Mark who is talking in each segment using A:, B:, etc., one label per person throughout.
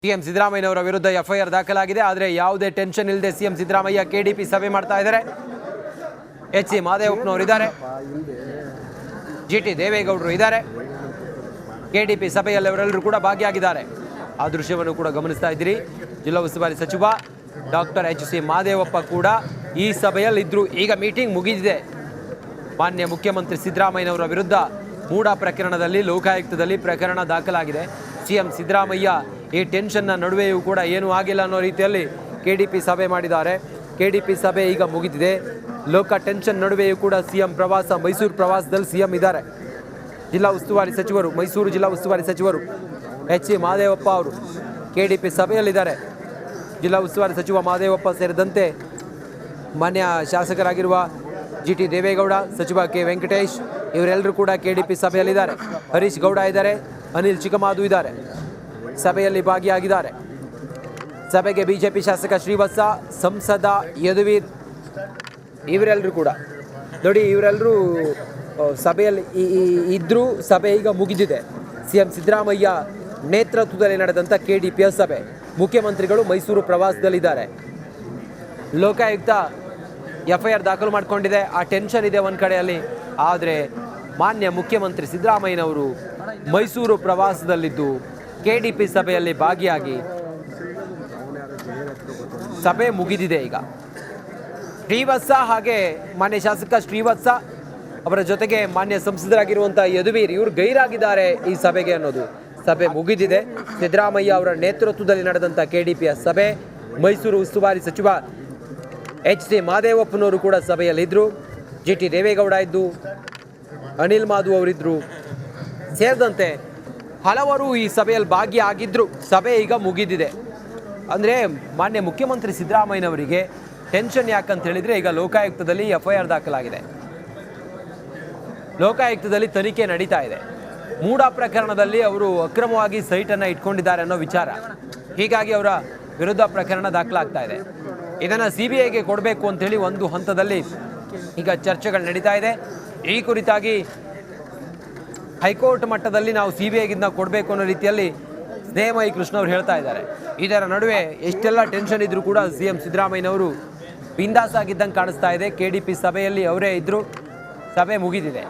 A: CM ಸಿದ್ದರಾಮಯ್ಯನವರ ವಿರುದ್ಧ FIR ದಾಖಲಾಗಿದೆ. ಆದರೆ ಯಾವುದೇ ಟೆನ್ಷನ್ ಇಲ್ಲದೆ ಸಿಎಂ ಸಿದ್ದರಾಮಯ್ಯ ಕೆಡಿಪಿ ಸಭೆ ಮಾಡ್ತಾ ಇದ್ದಾರೆ. ಎಚ್ ಸಿ ಮಾದೇವಪ್ಪನವರು ಇದ್ದಾರೆ, ಜಿಟಿ ದೇವೇಗೌಡರು ಇದ್ದಾರೆ. ಕೆಡಿಪಿ ಸಭೆಯಲ್ಲಿ ಅವರೆಲ್ಲರೂ ಕೂಡ ಭಾಗಿಯಾಗಿದ್ದಾರೆ. ಆ ದೃಶ್ಯವನ್ನು ಕೂಡ ಗಮನಿಸ್ತಾ ಇದ್ದೀರಿ. ಜಿಲ್ಲಾ ಉಸ್ತುವಾರಿ ಸಚಿವ ಡಾಕ್ಟರ್ ಎಚ್ ಸಿ ಮಾದೇವಪ್ಪ ಕೂಡ ಈ ಸಭೆಯಲ್ಲಿ ಇದ್ರು. ಈಗ ಮೀಟಿಂಗ್ ಮುಗಿದಿದೆ. ಮಾನ್ಯ ಮುಖ್ಯಮಂತ್ರಿ ಸಿದ್ದರಾಮಯ್ಯನವರ ವಿರುದ್ಧ ಮೂಡ ಪ್ರಕರಣದಲ್ಲಿ ಲೋಕಾಯುಕ್ತದಲ್ಲಿ ಪ್ರಕರಣ ದಾಖಲಾಗಿದೆ. ಸಿಎಂ ಸಿದ್ದರಾಮಯ್ಯ ಈ ಟೆನ್ಷನ್ನ ನಡುವೆಯೂ ಕೂಡ ಏನೂ ಆಗಿಲ್ಲ ಅನ್ನೋ ರೀತಿಯಲ್ಲಿ ಕೆಡಿಪಿ ಸಭೆ ಮಾಡಿದ್ದಾರೆ. ಕೆಡಿಪಿ ಸಭೆ ಈಗ ಮುಗಿದಿದೆ. ಲೋಕ ಟೆನ್ಷನ್ ನಡುವೆಯೂ ಕೂಡ ಸಿಎಂ ಪ್ರವಾಸ, ಮೈಸೂರು ಪ್ರವಾಸದಲ್ಲಿ ಸಿಎಂ ಇದ್ದಾರೆ. ಜಿಲ್ಲಾ ಉಸ್ತುವಾರಿ ಸಚಿವರು, ಮೈಸೂರು ಜಿಲ್ಲಾ ಉಸ್ತುವಾರಿ ಸಚಿವರು ಎಚ್ ಸಿ ಮಾದೇವಪ್ಪ ಅವರು ಕೆಡಿಪಿ ಸಭೆಯಲ್ಲಿದ್ದಾರೆ. ಜಿಲ್ಲಾ ಉಸ್ತುವಾರಿ ಸಚಿವ ಮಾದೇವಪ್ಪ ಸೇರಿದಂತೆ ಮಾನ್ಯ ಶಾಸಕರಾಗಿರುವ ಜಿಟಿ ದೇವೇಗೌಡ, ಸಚಿವ ಕೆ ವೆಂಕಟೇಶ್ ಇವರೆಲ್ಲರೂ ಕೂಡ ಕೆಡಿಪಿ ಸಭೆಯಲ್ಲಿದ್ದಾರೆ. ಹರೀಶ್ ಗೌಡ ಇದ್ದಾರೆ, ಅನಿಲ್ ಚಿಕ್ಕಮಾದು ಇದ್ದಾರೆ, ಸಭೆಯಲ್ಲಿ ಭಾಗಿಯಾಗಿದ್ದಾರೆ. ಸಭೆಗೆ ಬಿಜೆಪಿ ಶಾಸಕ ಶ್ರೀವತ್ಸ, ಸಂಸದ ಯದುವೀರ್ ಇವರೆಲ್ಲರೂ ಕೂಡ ನೋಡಿ, ಇವರೆಲ್ಲರೂ ಸಭೆಯಲ್ಲಿ ಇದ್ದರೂ ಸಭೆ ಈಗ ಮುಗಿದಿದೆ. ಸಿಎಂ ಸಿದ್ದರಾಮಯ್ಯ ನೇತೃತ್ವದಲ್ಲಿ ನಡೆದಂಥ ಕೆಡಿಪಿಯ ಸಭೆ. ಮುಖ್ಯಮಂತ್ರಿಗಳು ಮೈಸೂರು ಪ್ರವಾಸದಲ್ಲಿದ್ದಾರೆ. ಲೋಕಾಯುಕ್ತ ಎಫ್ಐಆರ್ ದಾಖಲು ಮಾಡಿಕೊಂಡಿದೆ. ಆ ಟೆನ್ಷನ್ ಇದೆ ಒಂದು ಕಡೆಯಲ್ಲಿ. ಆದರೆ ಮಾನ್ಯ ಮುಖ್ಯಮಂತ್ರಿ ಸಿದ್ದರಾಮಯ್ಯನವರು ಮೈಸೂರು ಪ್ರವಾಸದಲ್ಲಿದ್ದು ಕೆಡಿಪಿ ಸಭೆಯಲ್ಲಿ ಭಾಗಿಯಾಗಿ ಸಭೆ ಮುಗಿದಿದೆ. ಈಗ ಶ್ರೀವತ್ಸ ಹಾಗೆ ಮಾನ್ಯ ಶಾಸಕ ಶ್ರೀವತ್ಸ ಅವರ ಜೊತೆಗೆ ಮಾನ್ಯ ಸಂಸದರಾಗಿರುವಂಥ ಯದುವೀರ್ ಇವರು ಗೈರಾಗಿದ್ದಾರೆ ಈ ಸಭೆಗೆ ಅನ್ನೋದು. ಸಭೆ ಮುಗಿದಿದೆ. ಸಿದ್ದರಾಮಯ್ಯ ಅವರ ನೇತೃತ್ವದಲ್ಲಿ ನಡೆದಂಥ ಕೆಡಿಪಿಯ ಸಭೆ. ಮೈಸೂರು ಉಸ್ತುವಾರಿ ಸಚಿವ ಎಚ್ ಸಿ ಮಾದೇವಪ್ಪನವರು ಕೂಡ ಸಭೆಯಲ್ಲಿದ್ದರು. ಜಿಟಿ ದೇವೇಗೌಡ ಇದ್ದು, ಅನಿಲ್ ಮಾಧು ಅವರಿದ್ದರು ಸೇರಿದಂತೆ ಹಲವರು ಈ ಸಭೆಯಲ್ಲಿ ಭಾಗಿಯಾಗಿದ್ದರು. ಸಭೆ ಈಗ ಮುಗಿದಿದೆ. ಅಂದರೆ ಮಾನ್ಯ ಮುಖ್ಯಮಂತ್ರಿ ಸಿದ್ದರಾಮಯ್ಯನವರಿಗೆ ಟೆನ್ಷನ್ ಯಾಕಂತ ಹೇಳಿದರೆ, ಈಗ ಲೋಕಾಯುಕ್ತದಲ್ಲಿ ಎಫ್ಐಆರ್ ದಾಖಲಾಗಿದೆ. ಲೋಕಾಯುಕ್ತದಲ್ಲಿ ತನಿಖೆ ನಡೀತಾ ಇದೆ. ಮೂಡ ಪ್ರಕರಣದಲ್ಲಿ ಅವರು ಅಕ್ರಮವಾಗಿ ಸೈಟನ್ನು ಇಟ್ಕೊಂಡಿದ್ದಾರೆ ಅನ್ನೋ ವಿಚಾರ. ಹೀಗಾಗಿ ಅವರ ವಿರುದ್ಧ ಪ್ರಕರಣ ದಾಖಲಾಗ್ತಾ ಇದೆ. ಇದನ್ನು CBIಗೆ ಕೊಡಬೇಕು ಅಂಥೇಳಿ ಒಂದು ಹಂತದಲ್ಲಿ ಈಗ ಚರ್ಚೆಗಳು ನಡೀತಾ ಇದೆ. ಈ ಕುರಿತಾಗಿ ಹೈಕೋರ್ಟ್ ಮಟ್ಟದಲ್ಲಿ ನಾವು CBIಗಿಂದ ಕೊಡಬೇಕು ಅನ್ನೋ ರೀತಿಯಲ್ಲಿ ಸ್ನೇಹಮಯಿ ಕೃಷ್ಣ ಅವರು ಹೇಳ್ತಾ ಇದ್ದಾರೆ. ಇದರ ನಡುವೆ ಎಷ್ಟೆಲ್ಲ ಟೆನ್ಷನ್ ಇದ್ರೂ ಕೂಡ ಸಿಎಂ ಸಿದ್ದರಾಮಯ್ಯನವರು ಬಿಂದಾಸ್ ಆಗಿದ್ದಂಗೆ ಕಾಣಿಸ್ತಾ ಇದೆ. ಕೆಡಿಪಿ ಸಭೆಯಲ್ಲಿ ಅವರೇ ಇದ್ದರು. ಸಭೆ ಮುಗಿದಿದೆ.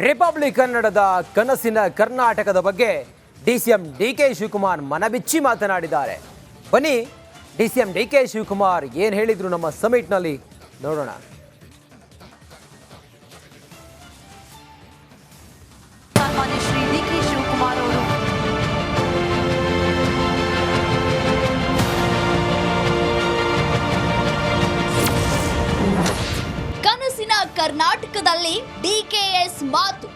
A: ರಿಪಬ್ಲಿಕ್ ಕನ್ನಡದ ಕನಸಿನ ಕರ್ನಾಟಕದ ಬಗ್ಗೆ DCM DK ಶಿವಕುಮಾರ್ ಮನಬಿಚ್ಚಿ ಮಾತನಾಡಿದ್ದಾರೆ. ಬನ್ನಿ DCM DK ಶಿವಕುಮಾರ್ ಏನು ಹೇಳಿದ್ರು ನಮ್ಮ ಸಮಿಟ್ನಲ್ಲಿ ನೋಡೋಣ.
B: ಶ್ರೀ DK ಶಿವಕುಮಾರ್ ಅವರು ಕನಸಿನ ಕರ್ನಾಟಕದಲ್ಲಿ DKS ಮಾತು.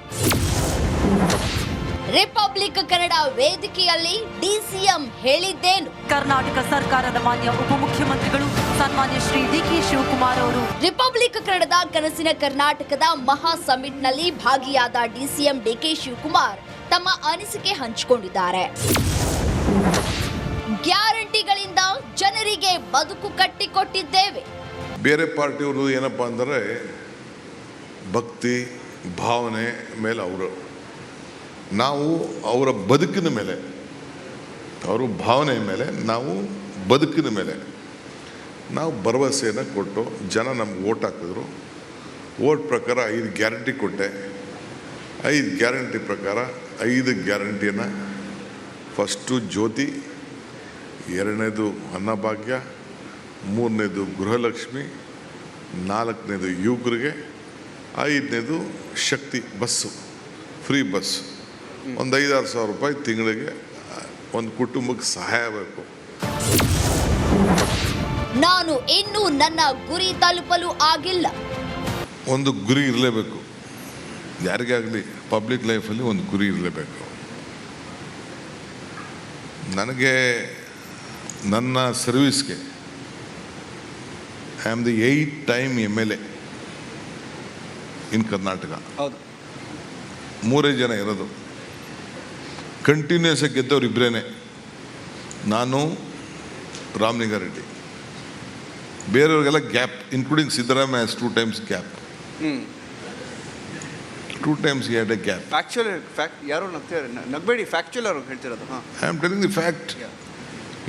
B: ರಿಪಬ್ಲಿಕ್ ಕನ್ನಡ ವೇದಿಕೆಯಲ್ಲಿ DCM ಹೇಳಿದ್ದೇನು? ಕರ್ನಾಟಕ ಸರ್ಕಾರದ ಮಾನ್ಯ ಉಪಮುಖ್ಯಮಂತ್ರಿಗಳು ಸನ್ಮಾನ್ಯ ಶ್ರೀ DK ಶಿವಕುಮಾರ್ ಅವರು ರಿಪಬ್ಲಿಕ್ ಕನ್ನಡದ ಕನಸಿನ ಕರ್ನಾಟಕದ ಮಹಾ ಸಮಿಟ್ನಲ್ಲಿ ಭಾಗಿಯಾದ DCM DK ಶಿವಕುಮಾರ್ ತಮ್ಮ ಅನಿಸಿಕೆ ಹಂಚಿಕೊಂಡಿದ್ದಾರೆ. ಗ್ಯಾರಂಟಿಗಳಿಂದ ಜನರಿಗೆ ಬದುಕು ಕಟ್ಟಿಕೊಟ್ಟಿದ್ದೇವೆ.
C: ಬೇರೆ ಪಾರ್ಟಿಯವರು ಏನಪ್ಪ ಅಂದರೆ ಭಕ್ತಿ ಭಾವನೆ ಮೇಲೆ ನಾವು ಅವರ ಬದುಕಿನ ಮೇಲೆ, ಅವರು ಭಾವನೆ ಮೇಲೆ, ನಾವು ಬದುಕಿನ ಮೇಲೆ ನಾವು ಭರವಸೆಯನ್ನು ಕೊಟ್ಟು ಜನ ನಮ್ಗೆ ಓಟ್ ಹಾಕಿದ್ರು. ಓಟ್ ಪ್ರಕಾರ 5 ಗ್ಯಾರಂಟಿ ಕೊಟ್ಟೆ. 5 ಗ್ಯಾರಂಟಿ ಪ್ರಕಾರ 5 ಗ್ಯಾರಂಟಿಯನ್ನು ಫಸ್ಟು ಜ್ಯೋತಿ, 2ನೇದು ಅನ್ನಭಾಗ್ಯ, 3ನೇದು ಗೃಹಲಕ್ಷ್ಮಿ, 4ನೇದು ಯುವಕರಿಗೆ, 5ನೇದು ಶಕ್ತಿ ಬಸ್ಸು, ಫ್ರೀ ಬಸ್. ಒಂದು 5-6 ಸಾವಿರ ರೂಪಾಯಿ ತಿಂಗಳಿಗೆ ಒಂದು ಕುಟುಂಬಕ್ಕೆ ಸಹಾಯ ಬೇಕು.
B: ನಾನು ಇನ್ನೂ ನನ್ನ ಗುರಿ ತಲುಪಲು ಆಗಿಲ್ಲ.
C: ಒಂದು ಗುರಿ ಇರಲೇಬೇಕು. ಯಾರಿಗಾಗಲಿ ಪಬ್ಲಿಕ್ ಲೈಫಲ್ಲಿ ಒಂದು ಗುರಿ ಇರಲೇಬೇಕು. ನನಗೆ ನನ್ನ ಸರ್ವಿಸ್ಗೆ I am the 8th time MLA in Karnataka.
A: ಹೌದು,
C: 3 ಜನ ಇರೋದು. ಕಂಟಿನ್ಯೂಸ್ ಆಗಿ ಗೆದ್ದವ್ರು ಇಬ್ಬರೇನೆ, ನಾನು ರಾಮಲಿಂಗಾರೆಡ್ಡಿ. ಬೇರೆಯವ್ರಿಗೆಲ್ಲ gap, including Siddaramaiah 2 times gap. 2 times he had a gap.
D: ಯಾರು ನಗಬೇಡಿ, ಫ್ಯಾಕ್ಚುಯಲ್ ಅವರು ಹೇಳ್ತಿರೋದು. ಹಾಂ,
C: I am telling the fact.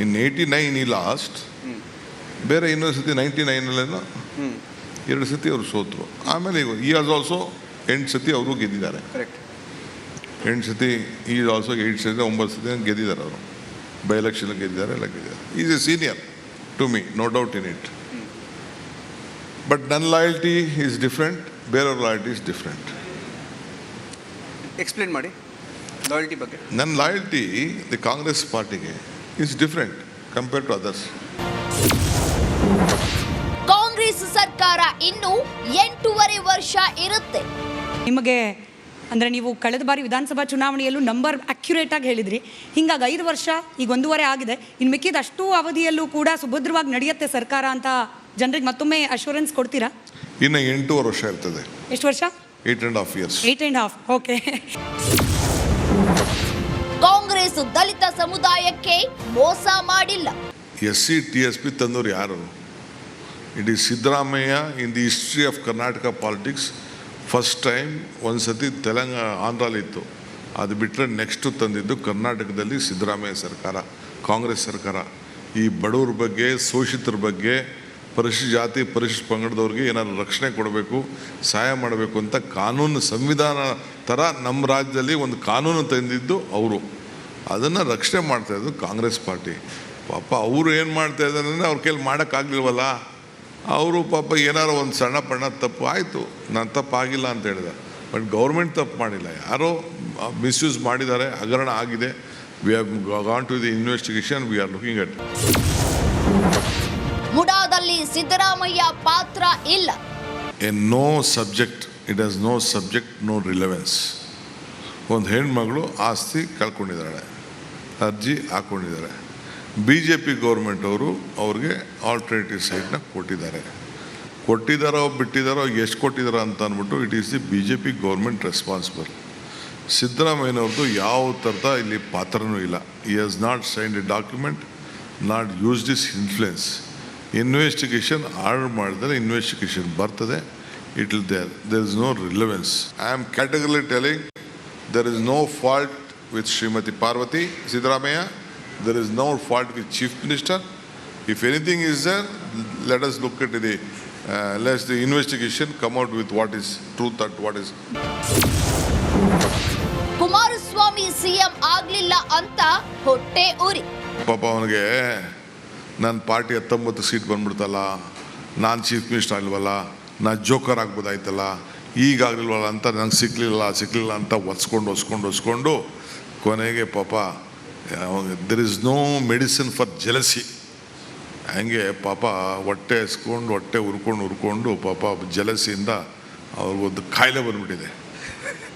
C: In 89 he lost. ಬೇರೆ ಇನ್ನೊಂದು ಸತಿ 99 2 ಸತಿ ಅವರು ಸೋತರು. ಆಮೇಲೆ ಈ ಆಸ್ ಆಲ್ಸೋ 8 ಸತಿ ಅವರು ಗೆದ್ದಿದ್ದಾರೆ.
D: ಕರೆಕ್ಟ್.
C: 8 ಸತಿ ಈ ಆಲ್ಸೋ 8 ಸತಿ 9 ಸತಿ ಗೆದ್ದಿದ್ದಾರೆ ಅವರು. ಬೈ ಎಲೆಕ್ಷನ್ ಗೆದ್ದಿದ್ದಾರೆ, ಎಲ್ಲ ಗೆದ್ದಿದ್ದಾರೆ. Is a senior to me, no doubt in it. But ನನ್ನ ಲಾಯಲ್ಟಿ ಈಸ್ ಡಿಫ್ರೆಂಟ್, ಬೇರೆಯವ್ರ ಲಾಯಲ್ಟಿ ಇಸ್ ಡಿಫ್ರೆಂಟ್.
D: ಎಕ್ಸ್ಪ್ಲೇನ್ ಮಾಡಿ ಲಾಯಲ್ಟಿ ಬಗ್ಗೆ.
C: ನನ್ನ ಲಾಯಲ್ಟಿ ದಿ ಕಾಂಗ್ರೆಸ್ ಪಾರ್ಟಿಗೆ is different compare to others.
B: Congress ಸರ್ಕಾರ ಇನ್ನು 8.5 ವರ್ಷ ಇರುತ್ತೆ.
E: ನಿಮಗೆ ಅಂದರೆ ನೀವು ಕಳೆದ ಬಾರಿ ವಿಧಾನಸಭಾ ಚುನಾವಣೆಯಲ್ಲೂ ನಂಬರ್ ಅಕ್ಯುರೇಟಾಗಿ ಹೇಳಿದ್ರಿ. ಹಿಂಗಾಗಿ 5 ವರ್ಷ ಈಗ 1.5 ಆಗಿದೆ. ಇನ್ನು ಮಿಕ್ಕಿದ ಅಷ್ಟು ಅವಧಿಯಲ್ಲೂ ಕೂಡ ಸುಭದ್ರವಾಗಿ ನಡೆಯುತ್ತೆ ಸರ್ಕಾರ ಅಂತ ಜನರಿಗೆ ಮತ್ತೊಮ್ಮೆ ಅಶ್ಯೂರೆನ್ಸ್ ಕೊಡ್ತೀರಾ?
C: ಇನ್ನು 8.5 ವರ್ಷ ಇರ್ತದೆ.
E: ಎಷ್ಟು ವರ್ಷ?
C: 8.5 years.
E: 8.5. ಓಕೆ.
B: ಕಾಂಗ್ರೆಸ್ ದಲಿತ ಸಮುದಾಯಕ್ಕೆ ಮೋಸ ಮಾಡಿಲ್ಲ.
C: SC TSP ತಂದವರು ಯಾರು? It is Siddaramaiah. In the history of Karnataka politics first time ಒಂದು ಸತಿ ಆಂಧ್ರಲ್ಲಿತ್ತು, ಅದು ಬಿಟ್ಟರೆ ನೆಕ್ಸ್ಟು ತಂದಿದ್ದು ಕರ್ನಾಟಕದಲ್ಲಿ ಸಿದ್ದರಾಮಯ್ಯ ಸರ್ಕಾರ, ಕಾಂಗ್ರೆಸ್ ಸರ್ಕಾರ. ಈ ಬಡವ್ರ ಬಗ್ಗೆ, ಶೋಷಿತರ ಬಗ್ಗೆ, ಪರಿಶಿಷ್ಟ ಜಾತಿ ಪರಿಶಿಷ್ಟ ಪಂಗಡದವ್ರಿಗೆ ಏನಾದ್ರು ರಕ್ಷಣೆ ಕೊಡಬೇಕು, ಸಹಾಯ ಮಾಡಬೇಕು ಅಂತ ಕಾನೂನು, ಸಂವಿಧಾನ ಥರ ನಮ್ಮ ರಾಜ್ಯದಲ್ಲಿ ಒಂದು ಕಾನೂನು ತಂದಿದ್ದು ಅವರು. ಅದನ್ನು ರಕ್ಷಣೆ ಮಾಡ್ತಾಯಿದ್ದು ಕಾಂಗ್ರೆಸ್ ಪಾರ್ಟಿ. ಪಾಪ ಅವರು ಏನು ಮಾಡ್ತಾಯಿದ್ದಾರೆ ಅಂದರೆ ಅವ್ರ ಕೈಲಿ ಮಾಡೋಕ್ಕಾಗಲಿಲ್ವಲ್ಲ. ಅವರು ಪಾಪ ಏನಾರು ಒಂದು ಸಣ್ಣ ಪಣ್ಣ ತಪ್ಪು ಆಯಿತು, ನಾನು ತಪ್ಪಾಗಿಲ್ಲ ಅಂತ ಹೇಳಿದೆ. ಬಟ್ ಗೌರ್ಮೆಂಟ್ ತಪ್ಪು ಮಾಡಿಲ್ಲ, ಯಾರೋ ಮಿಸ್ಯೂಸ್ ಮಾಡಿದ್ದಾರೆ, ಹಗರಣ ಆಗಿದೆ. We have gone to the investigation, we are looking at.
B: ಮುಡಾದಲ್ಲಿ ಸಿದ್ದರಾಮಯ್ಯ ಪಾತ್ರ ಇಲ್ಲ.
C: No subject, it has no subject, no relevance. ಒಂದು ಹೆಣ್ಮಗಳು ಆಸ್ತಿ ಕಳ್ಕೊಂಡಿದ್ದಾಳೆ, ಅರ್ಜಿ ಹಾಕ್ಕೊಂಡಿದ್ದಾರೆ. BJP ಗೌರ್ಮೆಂಟ್ ಅವರು ಅವ್ರಿಗೆ ಆಲ್ಟರ್ನೇಟಿವ್ ಸೈಟ್ನ ಕೊಟ್ಟಿದ್ದಾರೋ ಬಿಟ್ಟಿದ್ದಾರೋ, ಎಷ್ಟು ಕೊಟ್ಟಿದ್ದಾರೋ ಅಂತ ಅಂದ್ಬಿಟ್ಟು it is the BJP government responsible. ಸಿದ್ದರಾಮಯ್ಯನವ್ರದ್ದು ಯಾವ ಥರದ ಇಲ್ಲಿ ಪಾತ್ರನೂ ಇಲ್ಲ. He has not signed a document, not use this influence. Investigation order ಮಾಡಿದರೆ ಇನ್ವೆಸ್ಟಿಗೇಷನ್ ಬರ್ತದೆ, it will there is no relevance. I am categorically telling there is no fault with Srimati Parvati Siddaramaiah. There is no fault with Chief Minister. If anything is there, let us look at let the investigation come out with what is truth and what is.
B: Kumaraswamy CM ಆಗ್ಲಿಲ್ಲ ಅಂತ ಹೊಟ್ಟೆ ಉರಿ.
C: ಪಾಪ ಅವನಿಗೆ ನನ್ನ party 19 seat ಬಂದ್ಬಿಡ್ತಲ್ಲ, ನಾನು chief minister ಆಗಲ್ವಲ್ಲ, ನಾನು joker ಆಗ್ಬೋದಾಯ್ತಲ್ಲ, ಈಗಾಗಲಿಲ್ವಲ್ಲ ಅಂತ, ನಂಗೆ ಸಿಕ್ಕಲಿಲ್ಲ ಅಂತ ಒಸ್ಕೊಂಡು ಕೊನೆಗೆ ಪಾಪ there is no medicine for jealousy. ಹಂಗೆ ಪಾಪ ಹೊಟ್ಟೆ ಹುರ್ಕೊಂಡು ಪಾಪ ಜಲಸಿಯಿಂದ ಅವ್ರಿಗೊಂದು ಕಾಯಿಲೆ ಬಂದ್ಬಿಟ್ಟಿದೆ.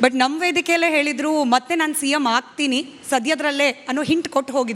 E: ಬಟ್ ನಮ್ಮ ವೇದಿಕೆಯಲ್ಲೇ ಹೇಳಿದ್ರು ಮತ್ತೆ ನಾನು CM ಆಗ್ತೀನಿ ಸದ್ಯದರಲ್ಲೇ ಅನ್ನೋ ಹಿಂಟ್ ಕೊಟ್ಟು ಹೋಗಿದ್ದಾರೆ.